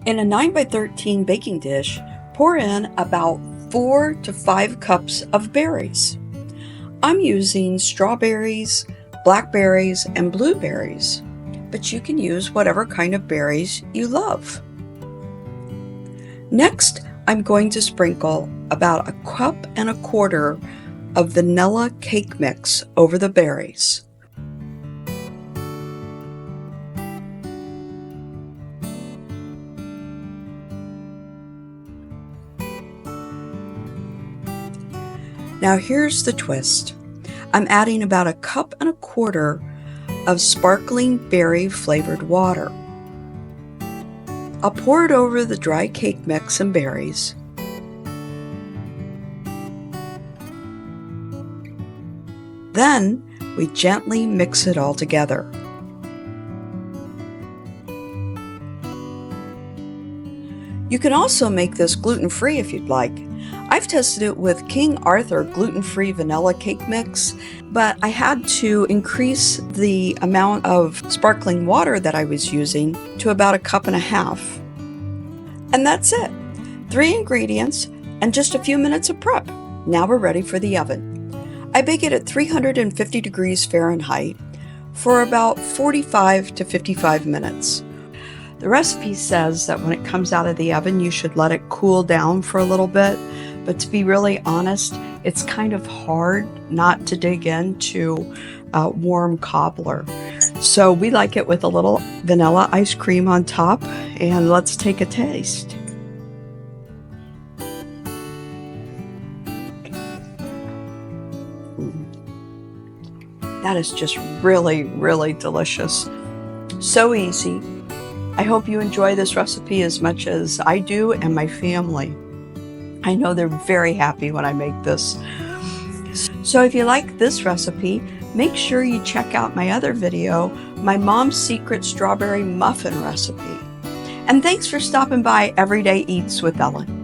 In a 9 by 13 baking dish, pour in about 4 to 5 cups of berries. I'm using strawberries, blackberries, and blueberries, but you can use whatever kind of berries you love. Next, I'm going to sprinkle about 1.25 cups of vanilla cake mix over the berries. Now here's the twist. I'm adding about 1.25 cups of sparkling berry flavored water. I'll pour it over the dry cake mix and berries. Then we gently mix it all together. You can also make this gluten-free if you'd like. I've tested it with King Arthur gluten-free vanilla cake mix, but I had to increase the amount of sparkling water that I was using to about 1.5 cups. And that's it. 3 ingredients and just a few minutes of prep. Now we're ready for the oven. I bake it at 350 degrees Fahrenheit for about 45 to 55 minutes. The recipe says that when it comes out of the oven, you should let it cool down for a little bit. But to be really honest, it's kind of hard not to dig into warm cobbler. So we like it with a little vanilla ice cream on top, and let's take a taste. That is just really, really delicious. So easy. I hope you enjoy this recipe as much as I do and my family. I know they're very happy when I make this. So if you like this recipe, make sure you check out my other video, my mom's secret strawberry muffin recipe. And thanks for stopping by Everyday Eats with Ellen.